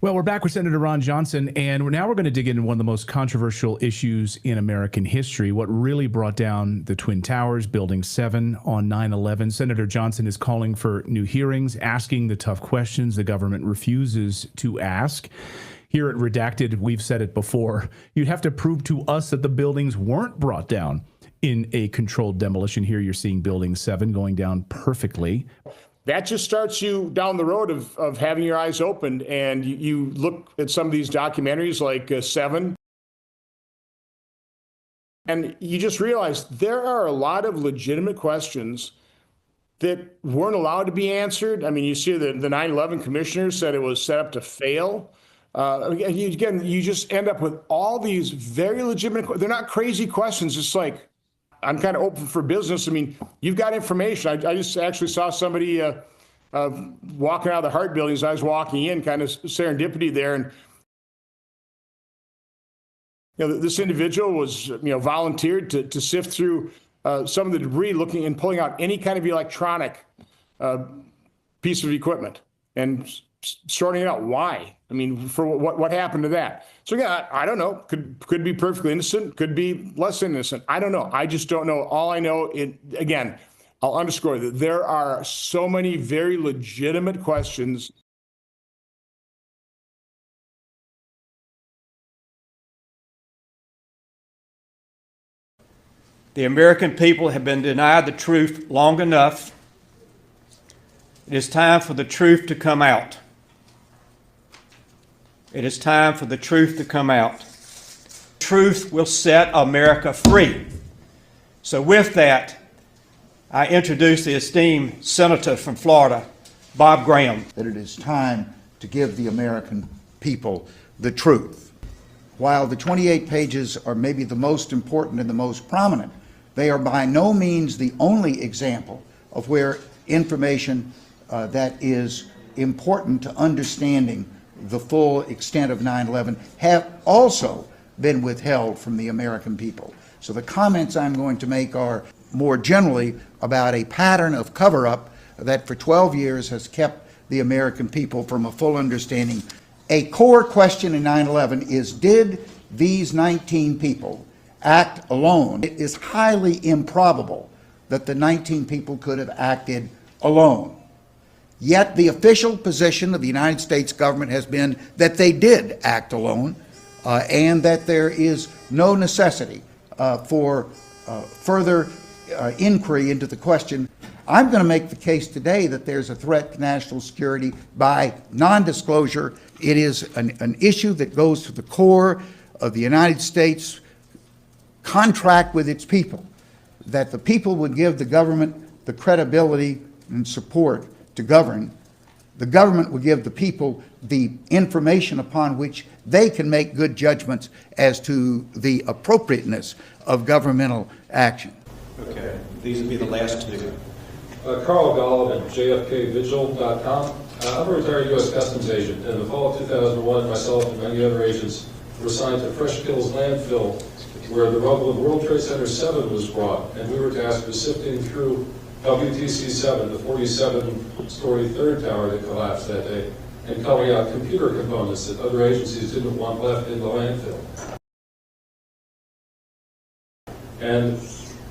Well, we're back with Senator Ron Johnson, and now we're going to dig into one of the most controversial issues in American history, what really brought down the Twin Towers, Building 7 on 9/11. Senator Johnson is calling for new hearings, asking the tough questions the government refuses to ask. Here at Redacted, we've said it before, you'd have to prove to us that the buildings weren't brought down in a controlled demolition. Here you're seeing Building 7 going down perfectly. That just starts you down the road of having your eyes opened, and you look at some of these documentaries like 7, and you just realize there are a lot of legitimate questions that weren't allowed to be answered. I mean, you see the 9/11 commissioners said it was set up to fail. Again, you just end up with all these very legitimate, they're not crazy questions. It's like, I'm kind of open for business. I mean, you've got information. I just actually saw somebody walking out of the Hart building as I was walking in, kind of serendipity there. And, this individual was, volunteered to sift through some of the debris, looking and pulling out any kind of electronic piece of equipment and sorting it out. Why? I mean, for what happened to that? So yeah, I don't know. Could be perfectly innocent. Could be less innocent. I don't know. I just don't know. All I know, again, I'll underscore that there are so many very legitimate questions. The American people have been denied the truth long enough. It is time for the truth to come out. It is time for the truth to come out. Truth will set America free. So with that, I introduce the esteemed Senator from Florida, Bob Graham. That it is time to give the American people the truth. While the 28 pages are maybe the most important and the most prominent, they are by no means the only example of where information that is important to understanding the full extent of 9/11 have also been withheld from the American people. So the comments I'm going to make are more generally about a pattern of cover-up that for 12 years has kept the American people from a full understanding. A core question in 9/11 is, did these 19 people act alone? It is highly improbable that the 19 people could have acted alone. Yet the official position of the United States government has been that they did act alone, and that there is no necessity for further inquiry into the question. I'm going to make the case today that there's a threat to national security by non-disclosure. It is an issue that goes to the core of the United States contract with its people, that the people would give the government the credibility and support to govern. The government would give the people the information upon which they can make good judgments as to the appropriateness of governmental action. Okay, these would be the last two. Karl Golovin, JFKVigil.com. I'm a retired U.S. Customs agent. In the fall of 2001, myself and many other agents were assigned to Fresh Kills landfill, where the rubble of World Trade Center 7 was brought, and we were tasked with sifting through WTC-7, the 47-story third tower that collapsed that day, and culling out computer components that other agencies didn't want left in the landfill. And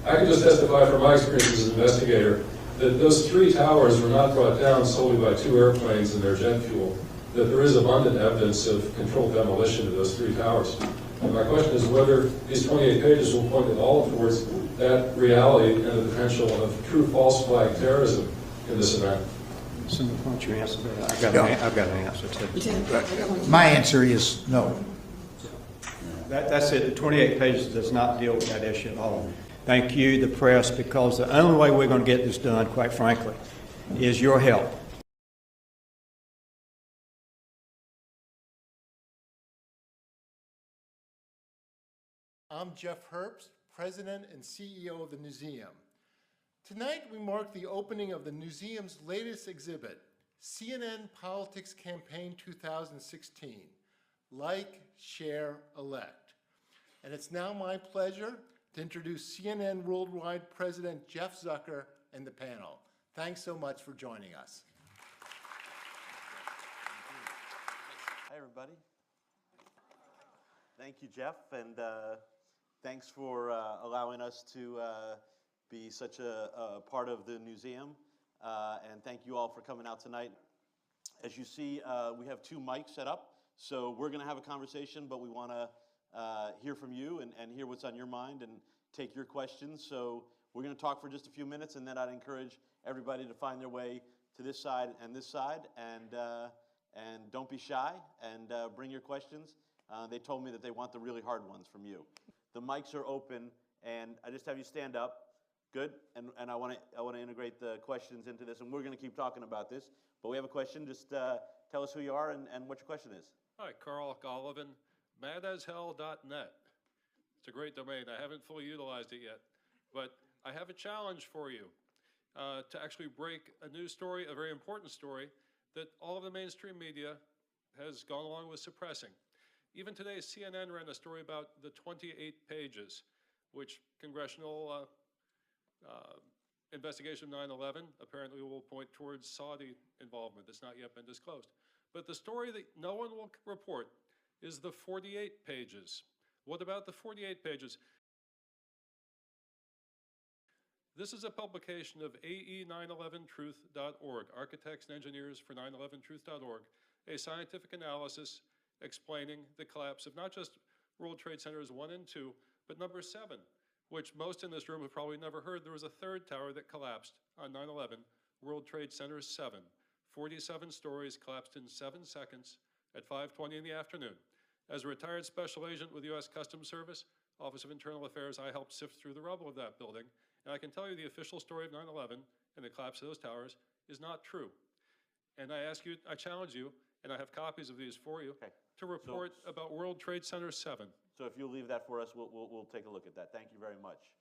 I can just testify from my experience as an investigator that those 3 towers were not brought down solely by 2 airplanes and their jet fuel, that there is abundant evidence of controlled demolition of those 3 towers. And my question is whether these 28 pages will point at all towards that reality and the potential of true false flag terrorism in this event. So why don't you answer that? I've got an answer too. My answer is no. That's it. The 28 pages does not deal with that issue at all. Thank you, the press, because the only way we're going to get this done, quite frankly, is your help. I'm Jeff Herbst, President and CEO of the museum. Tonight we mark the opening of the museum's latest exhibit, CNN Politics Campaign 2016, Like, Share, Elect. And it's now my pleasure to introduce CNN Worldwide President Jeff Zucker and the panel. Thanks so much for joining us. Hi, everybody. everybody. Thank you, Jeff, and thanks for allowing us to be such a part of the museum, and thank you all for coming out tonight. As you see, we have 2 mics set up, so we're going to have a conversation, but we want to hear from you and hear what's on your mind and take your questions. So we're going to talk for just a few minutes, and then I'd encourage everybody to find their way to this side, and don't be shy, and bring your questions. They told me that they want the really hard ones from you. The mics are open, and I just have you stand up. Good, and I want to integrate the questions into this, and we're going to keep talking about this. But we have a question. Just tell us who you are and what your question is. Hi, Karl Golovin, madashell.net. It's a great domain. I haven't fully utilized it yet, but I have a challenge for you to actually break a news story, a very important story, that all of the mainstream media has gone along with suppressing. Even today, CNN ran a story about the 28 pages, which congressional investigation of 9/11 apparently will point towards Saudi involvement. That's not yet been disclosed. But the story that no one will report is the 48 pages. What about the 48 pages? This is a publication of AE911truth.org, Architects and Engineers for 911truth.org, a scientific analysis explaining the collapse of not just World Trade Centers 1 and 2, but number 7, which most in this room have probably never heard. There was a 3rd tower that collapsed on 9/11, World Trade Center 7. 47 stories collapsed in 7 seconds at 5:20 in the afternoon. As a retired special agent with U.S. Customs Service, Office of Internal Affairs, I helped sift through the rubble of that building, and I can tell you the official story of 9/11 and the collapse of those towers is not true. And I challenge you, and I have copies of these for you, to report about World Trade Center 7. So if you'll leave that for us, we'll take a look at that. Thank you very much.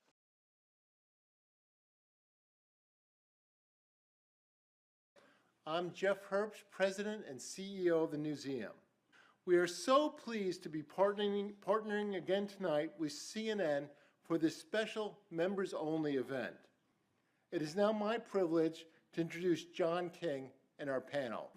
I'm Jeff Herbst, President and CEO of the museum. We are so pleased to be partnering again tonight with CNN for this special members-only event. It is now my privilege to introduce John King and our panel.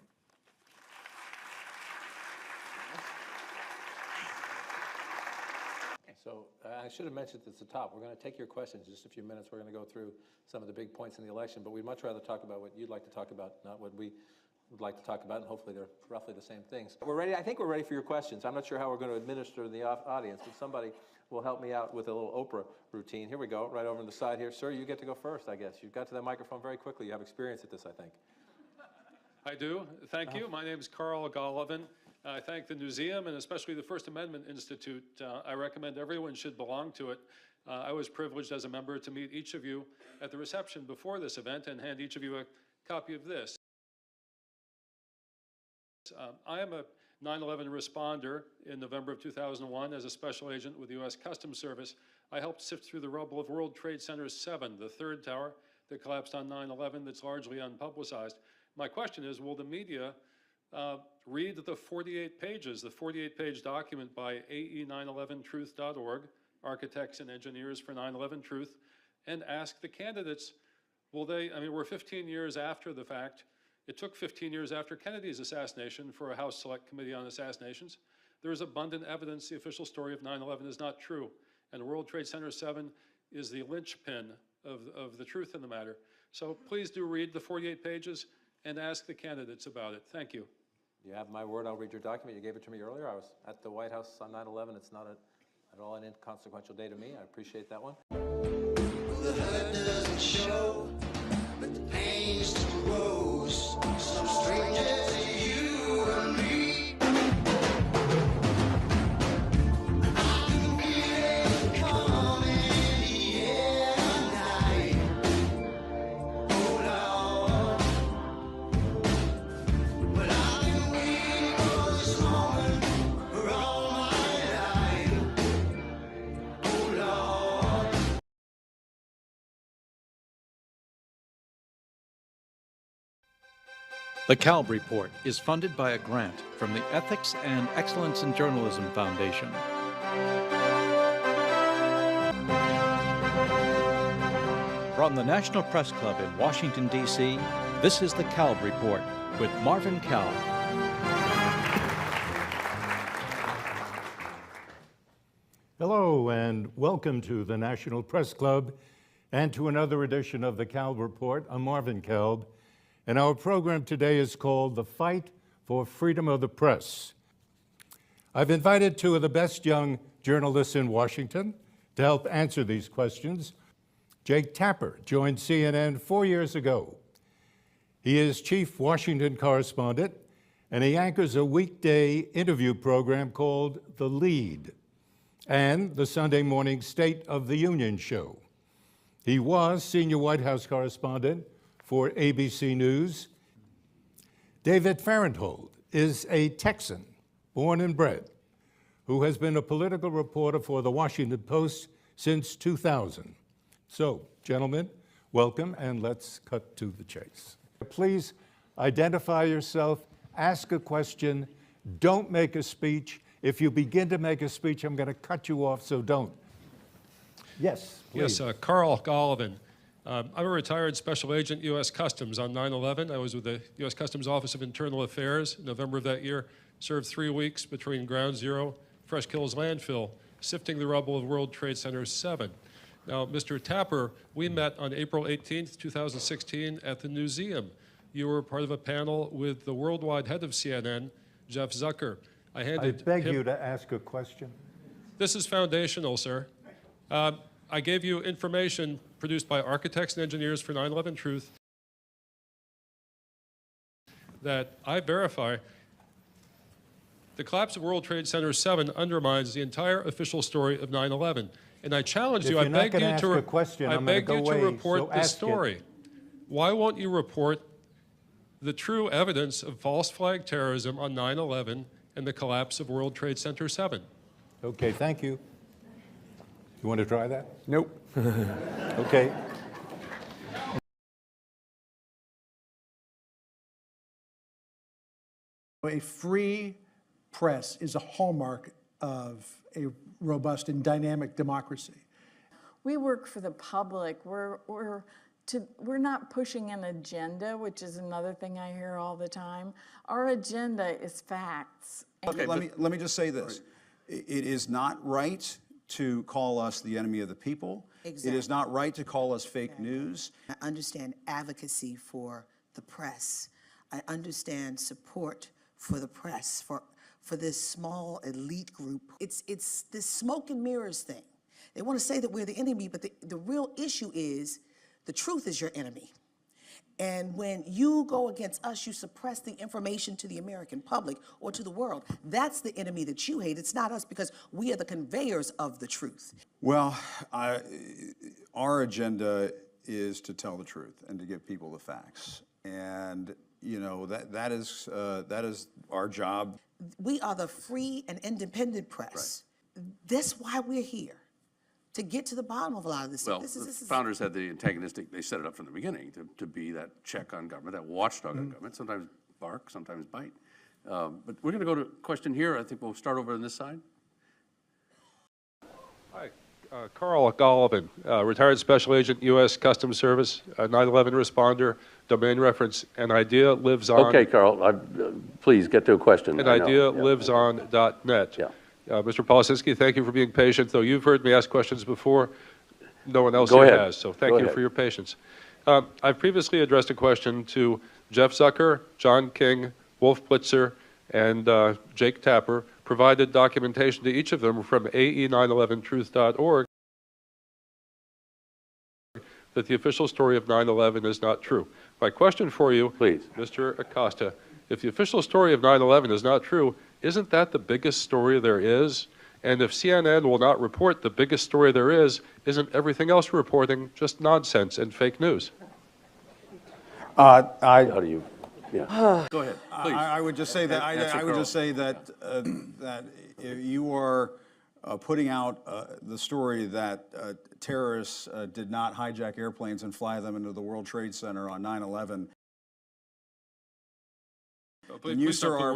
So I should have mentioned at the top, we're going to take your questions in just a few minutes. We're going to go through some of the big points in the election, but we'd much rather talk about what you'd like to talk about, not what we would like to talk about, and hopefully they're roughly the same things. We're ready. I think we're ready for your questions. I'm not sure how we're going to administer the audience, but somebody will help me out with a little Oprah routine. Here we go, right over on the side here. Sir, you get to go first, I guess. You got to that microphone very quickly. You have experience at this, I think. I do. Thank you. My name is Karl Golovin. I thank the museum and especially the First Amendment Institute. I recommend everyone should belong to it. I was privileged as a member to meet each of you at the reception before this event and hand each of you a copy of this. I am a 9/11 responder in November of 2001 as a special agent with the U.S. Customs Service. I helped sift through the rubble of World Trade Center 7, the 3rd tower that collapsed on 9/11 that's largely unpublicized. My question is, will the media read the 48 pages, the 48-page document by AE911truth.org, Architects and Engineers for 9/11 Truth, and ask the candidates, will they, I mean, we're 15 years after the fact. It took 15 years after Kennedy's assassination for a House Select Committee on Assassinations. There is abundant evidence the official story of 9/11 is not true, and World Trade Center 7 is the linchpin of the truth in the matter. So please do read the 48 pages and ask the candidates about it. Thank you. You have my word. I'll read your document. You gave it to me earlier. I was at the White House on 9/11. It's not at all an inconsequential day to me. I appreciate that one. The hurt doesn't show, but the pain still grows. Some strangers to you and me. I can feel it coming in the air tonight. Oh Lord, but I've been waiting for this moment for all my life. Oh Lord. The Kalb Report is funded by a grant from the Ethics and Excellence in Journalism Foundation. From the National Press Club in Washington, D.C., this is the Kalb Report with Marvin Kalb. Hello and welcome to the National Press Club and to another edition of the Kalb Report. I'm Marvin Kalb, and our program today is called The Fight for Freedom of the Press. I've invited two of the best young journalists in Washington to help answer these questions. Jake Tapper joined CNN 4 years ago. He is chief Washington correspondent, and he anchors a weekday interview program called The Lead and the Sunday morning State of the Union show. He was senior White House correspondent for ABC News. David Fahrenthold is a Texan, born and bred, who has been a political reporter for the Washington Post since 2000. So, gentlemen, welcome, and let's cut to the chase. Please identify yourself, ask a question, don't make a speech. If you begin to make a speech, I'm going to cut you off, so don't. Yes, please. Yes, Karl Golovin. I'm a retired special agent, U.S. Customs. On 9/11, I was with the U.S. Customs Office of Internal Affairs. In November of that year, served 3 weeks between Ground Zero, Fresh Kills Landfill, sifting the rubble of World Trade Center 7. Now, Mr. Tapper, we met on April 18th, 2016 at the Newseum. You were part of a panel with the worldwide head of CNN, Jeff Zucker. I beg you to ask a question. This is foundational, sir. I gave you information produced by architects and engineers for 9/11 Truth that I verify. The collapse of World Trade Center 7 undermines the entire official story of 9/11. And I challenge you, I beg you to report the story. Why won't you report the true evidence of false flag terrorism on 9/11 and the collapse of World Trade Center 7? Okay, thank you. You want to try that? Nope. Okay. A free press is a hallmark of a robust and dynamic democracy. We work for the public. We're not pushing an agenda, which is another thing I hear all the time. Our agenda is facts. Okay, let me just say this. It is not right to call us the enemy of the people. Exactly. It is not right to call us fake news. I understand advocacy for the press. I understand support for the press, for this small elite group. It's this smoke and mirrors thing. They want to say that we're the enemy, but the real issue is the truth is your enemy. And when you go against us, you suppress the information to the American public or to the world. That's the enemy that you hate. It's not us, because we are the conveyors of the truth. Well, our agenda is to tell the truth and to give people the facts. And you know, that is our job. We are the free and independent press. Right. That's why we're here, to get to the bottom of a lot of this. Well, the founders had the antagonistic, they set it up from the beginning to be that check on government, that watchdog on government, sometimes bark, sometimes bite. But we're going to go to a question here. I think we'll start over on this side. Hi, Karl Golovin, retired special agent, U.S. Customs Service, 9/11 responder, domain reference, an idea lives on. Okay, Karl, please get to a question. An idea lives on.net. Yeah. Mr. Polisinski, thank you for being patient. Though you've heard me ask questions before, no one else here has, so thank you for your patience. I've previously addressed a question to Jeff Zucker, John King, Wolf Blitzer, and Jake Tapper, provided documentation to each of them from ae911truth.org that the official story of 9/11 is not true. My question for you, please, Mr. Acosta, if the official story of 9/11 is not true, isn't that the biggest story there is? And if CNN will not report the biggest story there is, isn't everything else reporting just nonsense and fake news? How do you? Yeah. Go ahead, please. I would just say that I would just say that that if you are putting out the story that terrorists did not hijack airplanes and fly them into the World Trade Center on 9/11. And you, sir, are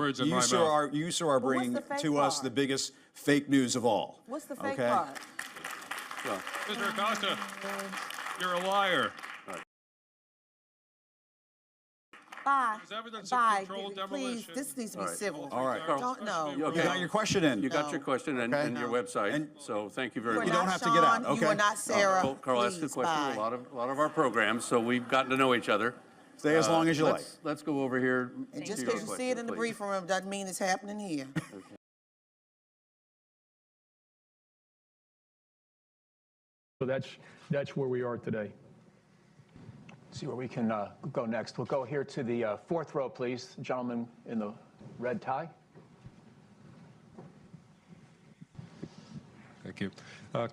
bringing to us the biggest fake news of all. What's the fake part? Well, Mr. Acosta, you're a liar. Bye. There's evidence Bye. of controlled Please, demolition. this needs to be All right. civil. All right. Don't know. You You got your question in. You got your question and your website, so thank you very much. You don't have to get out, You okay? are not Sarah. Carl asked a Please, question bye. in a lot of our programs, so we've gotten to know each other. Stay as long as you like. Let's go over here. And to just your because you see it in the question, briefing room doesn't mean it's happening here. So that's where we are today. See where we can go next. We'll go here to the fourth row, please. Gentleman in the red tie. Thank you.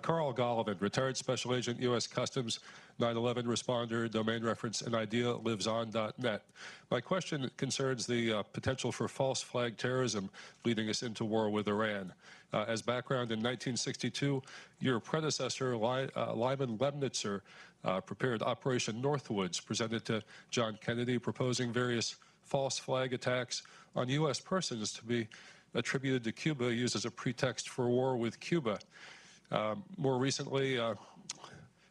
Karl Golovin, retired special agent, U.S. Customs, 9/11 responder, domain reference, and idea liveson.net. My question concerns the potential for false flag terrorism leading us into war with Iran. As background, in 1962, your predecessor, Lyman Lemnitzer, prepared Operation Northwoods, presented to John Kennedy, proposing various false flag attacks on U.S. persons to be attributed to Cuba, used as a pretext for war with Cuba. More recently,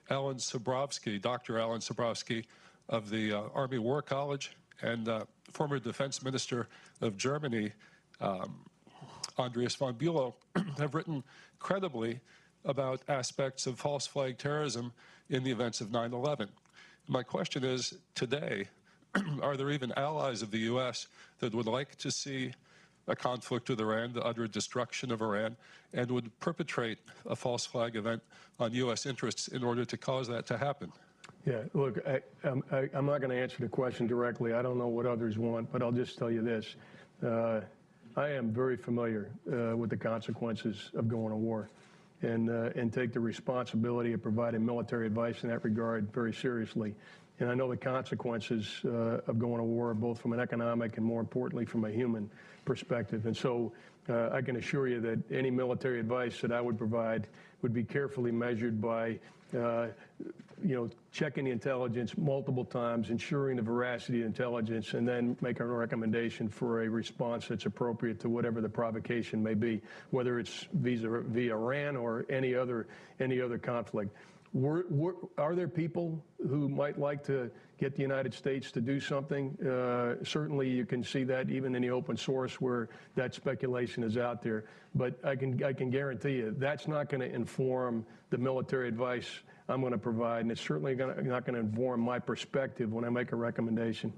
Alan Sobrowski, Dr. Alan Sobrowski of the Army War College, and former Defense Minister of Germany, Andreas von Bülow, have written credibly about aspects of false flag terrorism in the events of 9/11. My question is, today, are there even allies of the U.S. that would like to see a conflict with Iran, the utter destruction of Iran, and would perpetrate a false flag event on U.S. interests in order to cause that to happen? Yeah, look, I'm not going to answer the question directly. I don't know what others want, but I'll just tell you this. I am very familiar with the consequences of going to war and take the responsibility of providing military advice in that regard very seriously. And I know the consequences of going to war, both from an economic and, more importantly, from a human perspective. And so I can assure you that any military advice that I would provide would be carefully measured by, checking the intelligence multiple times, ensuring the veracity of intelligence, and then making a recommendation for a response that's appropriate to whatever the provocation may be, whether it's via Iran or any other conflict. Are there people who might like to get the United States to do something? Certainly you can see that even in the open source where that speculation is out there. But I can guarantee you that's not going to inform the military advice I'm going to provide, and it's certainly not going to inform my perspective when I make a recommendation.